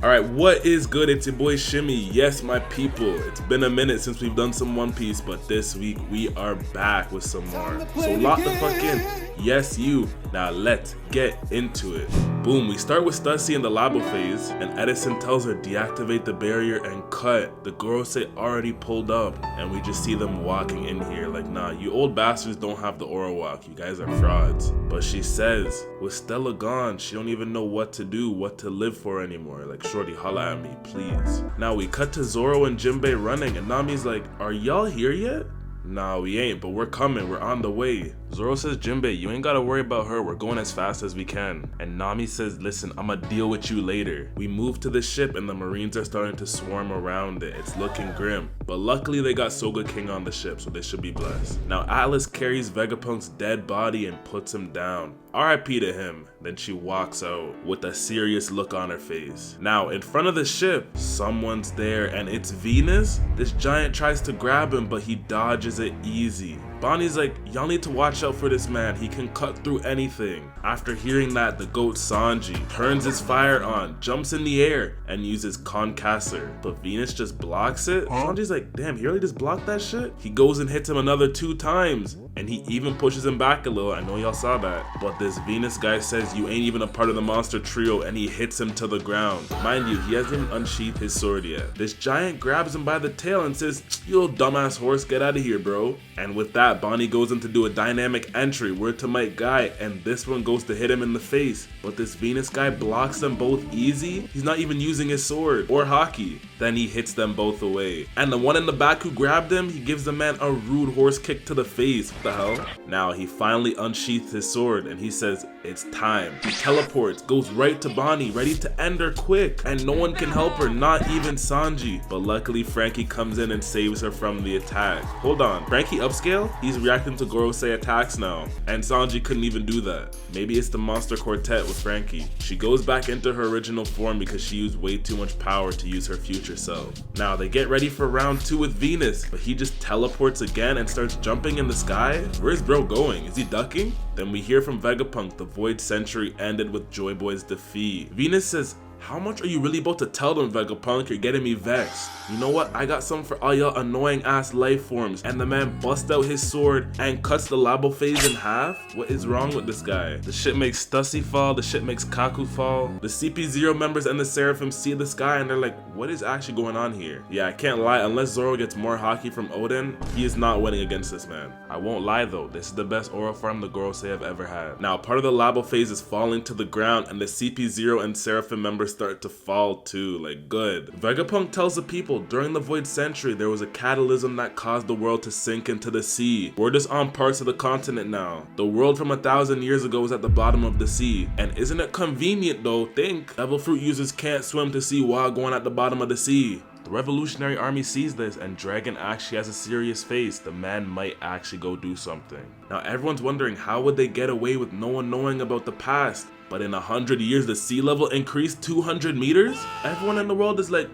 Alright, what is good? It's your boy Shimmy. Yes, my people. It's been a minute since we've done some One Piece, but this week we are back with some more. So lock the fuck in. Yes, you. Now let's get into it. Boom, we start with Stussy in the labo phase, and Edison tells her deactivate the barrier and cut. The Gorosei already pulled up, and we just see them walking in here like, nah, you old bastards don't have the aura walk. You guys are frauds. But she says, with Stella gone, she don't even know what to do, what to live for anymore. Like, shorty, holla at me, please. Now we cut to Zoro and Jinbei running, and Nami's like, are y'all here yet? Nah, we ain't, but we're coming, we're on the way. Zoro says, Jinbei, you ain't gotta worry about her, we're going as fast as we can. And Nami says, listen, I'ma deal with you later. We move to the ship and the Marines are starting to swarm around it. It's looking grim, but luckily they got Soga King on the ship, so they should be blessed. Now Atlas carries Vegapunk's dead body and puts him down. RIP to him. Then she walks out with a serious look on her face. Now in front of the ship, someone's there and it's Venus. This giant tries to grab him, but he dodges it easy. Bonney's like, y'all need to watch out for this man, he can cut through anything. After hearing that, the goat Sanji turns his fire on, jumps in the air, and uses Concassor. But Venus just blocks it? Sanji's like, damn, he really just blocked that shit? He goes and hits him another 2 times, and he even pushes him back a little. I know y'all saw that. But this Venus guy says you ain't even a part of the monster trio, and he hits him to the ground. Mind you, he hasn't even unsheathed his sword yet. This giant grabs him by the tail and says, you old dumbass horse, get out of here, bro. And with that, Bonney goes in to do a dynamic entry, word to Mike Guy, and this one goes to hit him in the face. But this Venus guy blocks them both easy. He's not even using his sword or hockey. Then he hits them both away. And the one in the back who grabbed him, he gives the man a rude horse kick to the face. What the hell? Now he finally unsheaths his sword and he says, it's time. He teleports, goes right to Bonney, ready to end her quick. And no one can help her, not even Sanji. But luckily Frankie comes in and saves her from the attack. Hold on, Frankie upscale? He's reacting to Gorosei attacks now. And Sanji couldn't even do that. Maybe it's the monster quartet with Frankie. She goes back into her original form because she used way too much power to use her future self. Now they get ready for round 2 with Venus, but he just teleports again and starts jumping in the sky. Where's bro going? Is he ducking? Then we hear from Vegapunk, the Void Century ended with Joy Boy's defeat. Venus says, how much are you really about to tell them, Vegapunk? You're getting me vexed. You know what? I got something for all y'all annoying ass life forms. And the man busts out his sword and cuts the labo phase in half? What is wrong with this guy? The shit makes Stussy fall, the shit makes Kaku fall. The CP0 members and the Seraphim see the sky and they're like, what is actually going on here? Yeah, I can't lie, unless Zoro gets more hockey from Oden, he is not winning against this man. I won't lie though, this is the best aura farm the Gorosei have ever had. Now, part of the labo phase is falling to the ground and the CP0 and Seraphim members start to fall too, like good. Vegapunk tells the people during the Void Century there was a catalysm that caused the world to sink into the sea. We're just on parts of the continent now. The world from 1,000 years ago was at the bottom of the sea. And isn't it convenient though? Think, Devil Fruit users can't swim to sea while going at the bottom of the sea. The Revolutionary Army sees this and Dragon actually has a serious face. The man might actually go do something. Now everyone's wondering how would they get away with no one knowing about the past? But in 100 years, the sea level increased 200 meters? Everyone in the world is like,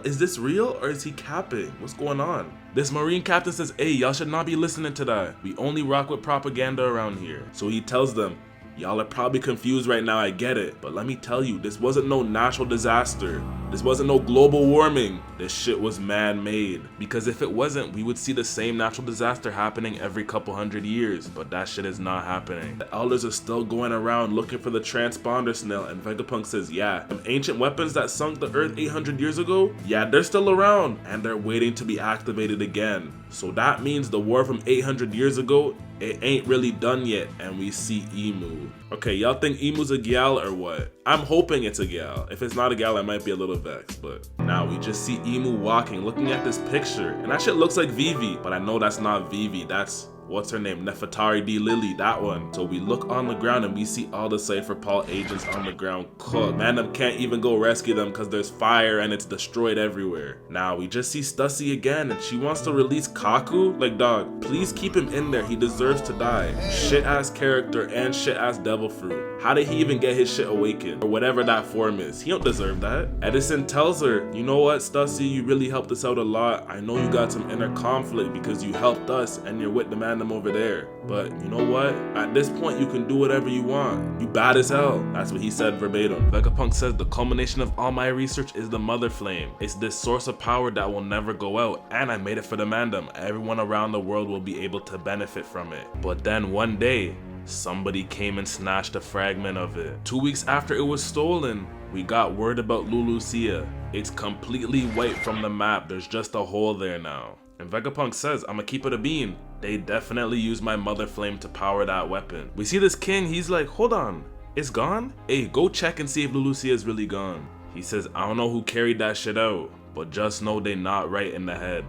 is this real or is he capping? What's going on? This Marine captain says, hey, y'all should not be listening to that. We only rock with propaganda around here. So he tells them, y'all are probably confused right now, I get it. But let me tell you, this wasn't no natural disaster. This wasn't no global warming. This shit was man-made. Because if it wasn't, we would see the same natural disaster happening every couple hundred years. But that shit is not happening. The elders are still going around looking for the transponder snail. And Vegapunk says, yeah, them ancient weapons that sunk the earth 800 years ago, yeah, they're still around. And they're waiting to be activated again. So that means the war from 800 years ago, it ain't really done yet, and we see Emu. Okay, y'all think Emu's a gal or what? I'm hoping it's a gal. If it's not a gal, I might be a little vexed, but now we just see Emu walking, looking at this picture, and that shit looks like Vivi, but I know that's not Vivi, that's what's her name? Nefertari D. Lily, that one. So we look on the ground and we see all the Cypher Paul agents on the ground cooked. Man, them can't even go rescue them because there's fire and it's destroyed everywhere. Now we just see Stussy again and she wants to release Kaku. Like, dog, please keep him in there. He deserves to die. Shit ass character and shit ass devil fruit. How did he even get his shit awakened? Or whatever that form is. He don't deserve that. Edison tells her, you know what, Stussy, you really helped us out a lot. I know you got some inner conflict because you helped us and you're with the man Mandem over there. But you know what? At this point, you can do whatever you want. You bad as hell. That's what he said verbatim. Vegapunk says the culmination of all my research is the Mother Flame. It's this source of power that will never go out, and I made it for the Mandem. Everyone around the world will be able to benefit from it. But then one day, somebody came and snatched a fragment of it. 2 weeks after it was stolen, we got word about Lulucia. It's completely wiped from the map. There's just a hole there now. And Vegapunk says, I'ma keep it a bean. They definitely used my Mother Flame to power that weapon. We see this king, he's like, hold on, it's gone? Hey, go check and see if Lulucia is really gone. He says, I don't know who carried that shit out, but just know they not right in the head.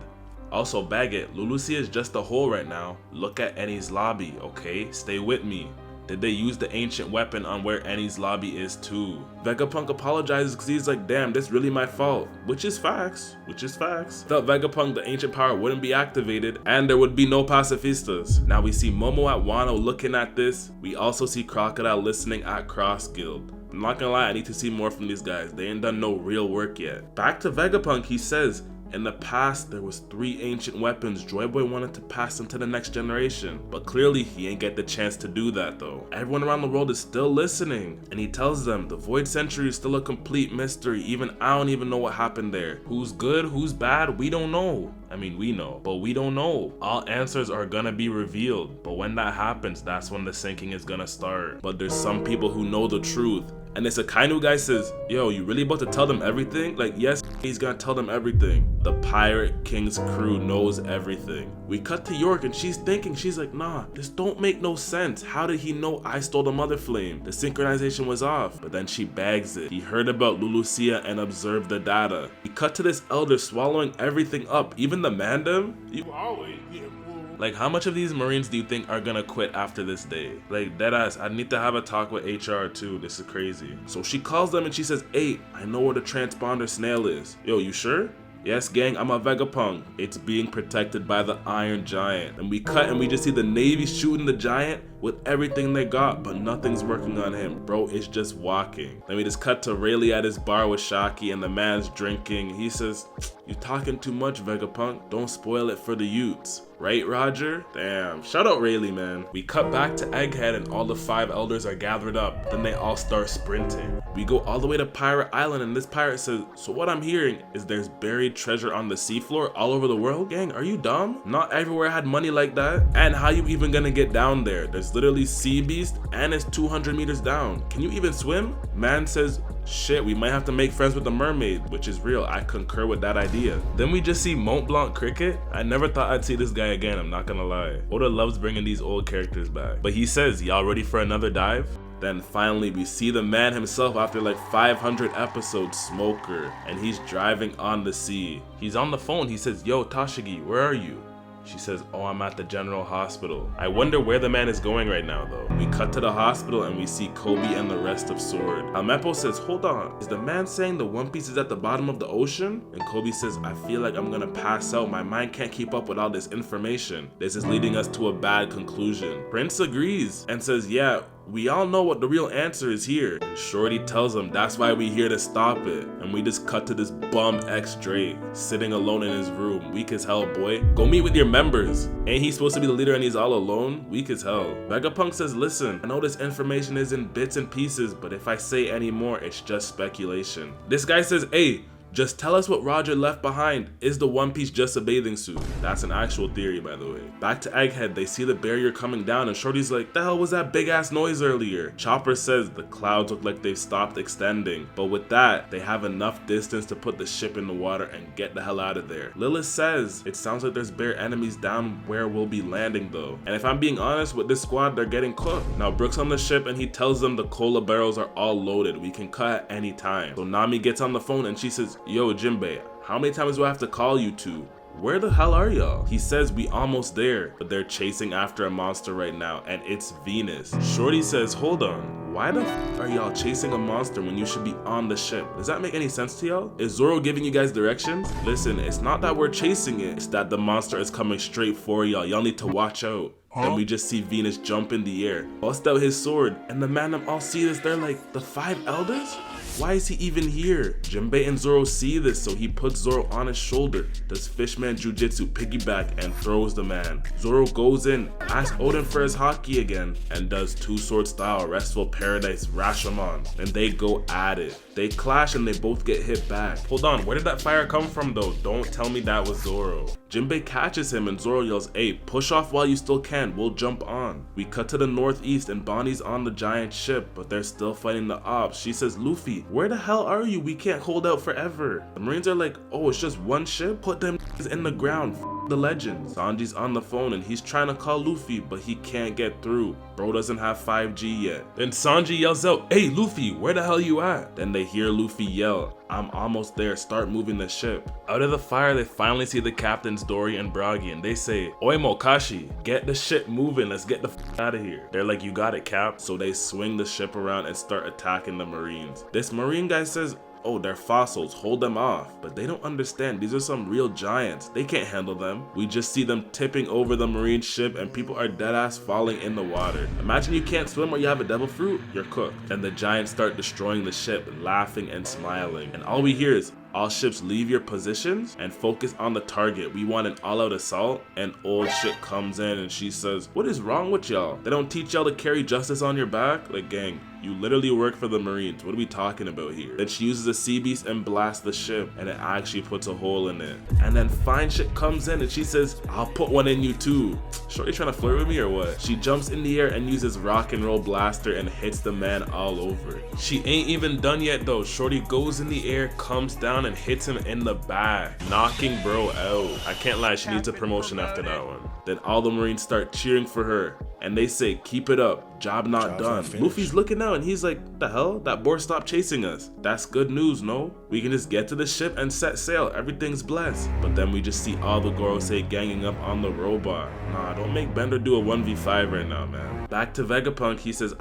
Also, bag it, Lulucia is just a hole right now. Look at Eni's lobby, okay? Stay with me. Did they use the ancient weapon on where Eni's lobby is too? Vegapunk apologizes because he's like, damn, this really my fault. Which is facts. Without Vegapunk, the ancient power wouldn't be activated and there would be no pacifistas. Now we see Momo at Wano looking at this. We also see Crocodile listening at Cross Guild. I'm not gonna lie, I need to see more from these guys. They ain't done no real work yet. Back to Vegapunk, he says, in the past, there was 3 ancient weapons Joy Boy wanted to pass them to the next generation, but clearly he ain't get the chance to do that though. Everyone around the world is still listening, and he tells them the Void Century is still a complete mystery. Even I don't even know what happened there. Who's good, who's bad, we don't know. I mean, we know, but we don't know. All answers are gonna be revealed, but when that happens, that's when the sinking is gonna start. But there's some people who know the truth. And this Akainu guy says, yo, you really about to tell them everything? Like, yes, he's gonna tell them everything. The Pirate King's crew knows everything. We cut to York and she's thinking, she's like, nah, this don't make no sense. How did he know I stole the Mother Flame? The synchronization was off. But then she bags it. He heard about Lulucia and observed the data. We cut to this elder swallowing everything up, even the Mandem. You always get moved. Like, how much of these Marines do you think are gonna quit after this day? Like, deadass, I need to have a talk with HR too. This is crazy. So she calls them and she says, hey, I know where the transponder snail is. Yo, you sure? Yes, gang, I'm a Vegapunk. It's being protected by the Iron Giant. And we cut and we just see the Navy shooting the Giant with everything they got, but nothing's working on him. Bro, it's just walking. Then we just cut to Rayleigh at his bar with Shaki and the man's drinking. He says, you talking too much, Vegapunk. Don't spoil it for the youths. Right, Roger? Damn, shout out Rayleigh, man. We cut back to Egghead and all the 5 elders are gathered up. Then they all start sprinting. We go all the way to Pirate Island and this pirate says, so what I'm hearing is there's buried treasure on the seafloor all over the world? Gang, are you dumb? Not everywhere had money like that. And how you even gonna get down there? There's literally sea beast and it's 200 meters down. Can you even swim? Man says, shit, we might have to make friends with the mermaid, which is real. I concur with that idea. Then we just see Mont Blanc Cricket. I never thought I'd see this guy again, I'm not gonna lie. Oda loves bringing these old characters back. But he says, y'all ready for another dive? Then finally we see the man himself after like 500 episodes, Smoker, and he's driving on the sea. He's on the phone, he says, yo Tashigi, where are you? She says, oh, I'm at the general hospital. I wonder where the man is going right now though. We cut to the hospital and we see Kobe and the rest of Sword. Almepo says, hold on, is the man saying the One Piece is at the bottom of the ocean? And Kobe says, I feel like I'm gonna pass out. My mind can't keep up with all this information. This is leading us to a bad conclusion. Prince agrees and says, yeah, we all know what the real answer is here. And Shorty tells him that's why we here to stop it. And we just cut to this bum ex-Drake sitting alone in his room. Weak as hell, boy. Go meet with your members. Ain't he supposed to be the leader and he's all alone? Weak as hell. Vegapunk says, listen, I know this information is in bits and pieces, but if I say any more, it's just speculation. This guy says, hey, just tell us what Roger left behind. Is the One Piece just a bathing suit? That's an actual theory, by the way. Back to Egghead, they see the barrier coming down and Shorty's like, the hell was that big ass noise earlier? Chopper says the clouds look like they've stopped extending, but with that, they have enough distance to put the ship in the water and get the hell out of there. Lilith says, it sounds like there's bear enemies down where we'll be landing though. And if I'm being honest, with this squad, they're getting cooked. Now Brooks on the ship and he tells them the cola barrels are all loaded. We can cut at any time. So Nami gets on the phone and she says, yo Jinbei, how many times do I have to call you two? Where the hell are y'all? He says we almost there, but they're chasing after a monster right now and it's Venus. Shorty says, hold on, why the f are y'all chasing a monster when you should be on the ship? Does that make any sense to y'all? Is Zoro giving you guys directions? Listen, it's not that we're chasing it, it's that the monster is coming straight for y'all. Y'all need to watch out. Then we just see Venus jump in the air, bust out his sword, and the man them all see this, they're like, the 5 elders? Why is he even here? Jinbei and Zoro see this, so he puts Zoro on his shoulder, does fishman jujitsu piggyback and throws the man. Zoro goes in, asks Oden for his haki again, and does two sword style restful paradise Rashomon, and they go at it. They clash and they both get hit back. Hold on, where did that fire come from though? Don't tell me that was Zoro. Jinbei catches him and Zoro yells, "Hey, push off while you still can, we'll jump on." We cut to the northeast and Bonney's on the giant ship, but they're still fighting the ops. She says, "Luffy, where the hell are you? We can't hold out forever." The Marines are like, "Oh, it's just one ship? Put them in the ground, the legend." Sanji's on the phone and he's trying to call Luffy, but he can't get through. Bro doesn't have 5G yet. Then Sanji yells out, "Hey Luffy, where the hell you at?" Then they hear Luffy yell, "I'm almost there, start moving the ship." Out of the fire, they finally see the captains Dory and Bragi, and they say, "Oimo Kashi, get the ship moving, let's get the out of here." They're like, "You got it, Cap." So they swing the ship around and start attacking the Marines. This Marine guy says, "Oh, they're fossils, hold them off." But they don't understand, these are some real giants. They can't handle them. We just see them tipping over the Marine ship and people are deadass falling in the water. Imagine you can't swim or you have a devil fruit, you're cooked. And the giants start destroying the ship, laughing and smiling. And all we hear is, "All ships leave your positions and focus on the target. We want an all-out assault." And old shit comes in and she says, "What is wrong with y'all? They don't teach y'all to carry justice on your back?" Like, gang, you literally work for the Marines. What are we talking about here? Then she uses a sea beast and blasts the ship, and it actually puts a hole in it. And then fine shit comes in and she says, "I'll put one in you too." Shorty trying to flirt with me or what? She jumps in the air and uses rock and roll blaster and hits the man all over. She ain't even done yet though. Shorty goes in the air, comes down and hits him in the back, knocking bro out. I can't lie, she needs a promotion after that one. Then all the Marines start cheering for her and they say, "Keep it up, job not done." Luffy's looking out and he's like, "The hell? That boar stopped chasing us. That's good news, no? We can just get to the ship and set sail, everything's blessed." But then we just see all the Gorosei ganging up on the robot. Nah, don't make Bender do a 1v5 right now, man. Back to Vegapunk, he says,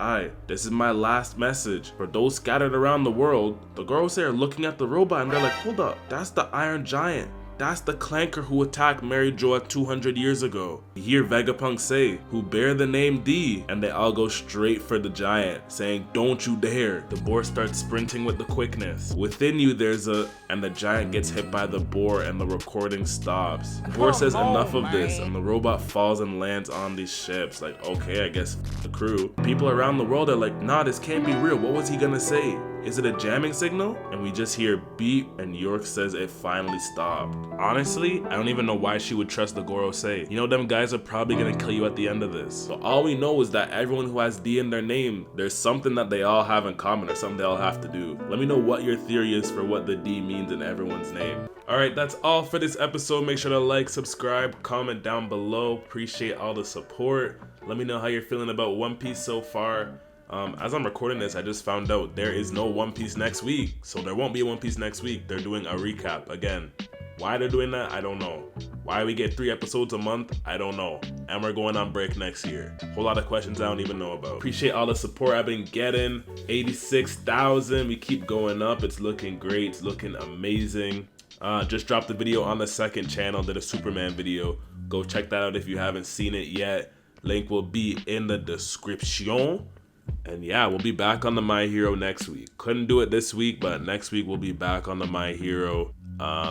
"This is my last message. For those scattered around the world." The Gorosei are looking at the robot and they're like, "Hold up, that's the Iron Giant. That's the clanker who attacked Mary Joa 200 years ago." You hear Vegapunk say, "Who bear the name D," and they all go straight for the giant, saying, "Don't you dare." The boar starts sprinting with the quickness. Within you there's a, and the giant gets hit by the boar and the recording stops. The boar says enough of this, and the robot falls and lands on these ships. Like, okay, I guess the crew. People around the world are like, "Nah, this can't be real. What was he gonna say? Is it a jamming signal?" And we just hear beep and York says it finally stopped. Honestly, I don't even know why she would trust the Gorosei. You know, them guys are probably gonna kill you at the end of this. So all we know is that everyone who has D in their name, there's something that they all have in common or something they all have to do. Let me know what your theory is for what the D means in everyone's name. Alright, that's all for this episode. Make sure to like, subscribe, comment down below. Appreciate all the support. Let me know how you're feeling about One Piece so far. As I'm recording this, I just found out there is no One Piece next week. So there won't be a One Piece next week. They're doing a recap again. Why they're doing that, I don't know. Why we get 3 episodes a month, I don't know. And we're going on break next year. Whole lot of questions I don't even know about. Appreciate all the support I've been getting. 86,000, we keep going up. It's looking great, it's looking amazing. Just dropped a video on the second channel, did a Superman video. Go check that out if you haven't seen it yet. Link will be in the description. And yeah, we'll be back on the My Hero next week. Couldn't do it this week, but next week we'll be back on the My Hero.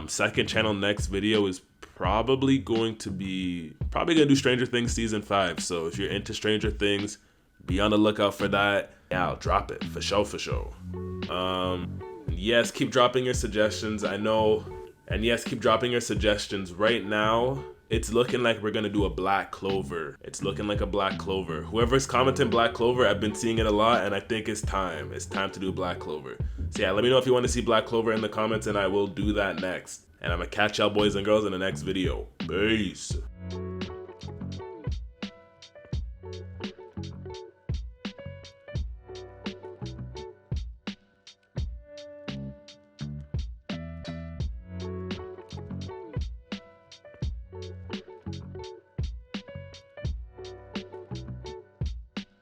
Second channel next video is probably gonna do Stranger Things season 5. So if you're into Stranger Things, be on the lookout for that. Yeah, I'll drop it for sure. Yes, keep dropping your suggestions. I know. And yes, keep dropping your suggestions. Right now, it's looking like we're gonna do a Black Clover. It's looking like a Black Clover. Whoever's commenting Black Clover, I've been seeing it a lot, and I think it's time. It's time to do Black Clover. So yeah, let me know if you want to see Black Clover in the comments, and I will do that next. And I'm gonna catch y'all boys and girls in the next video. Peace.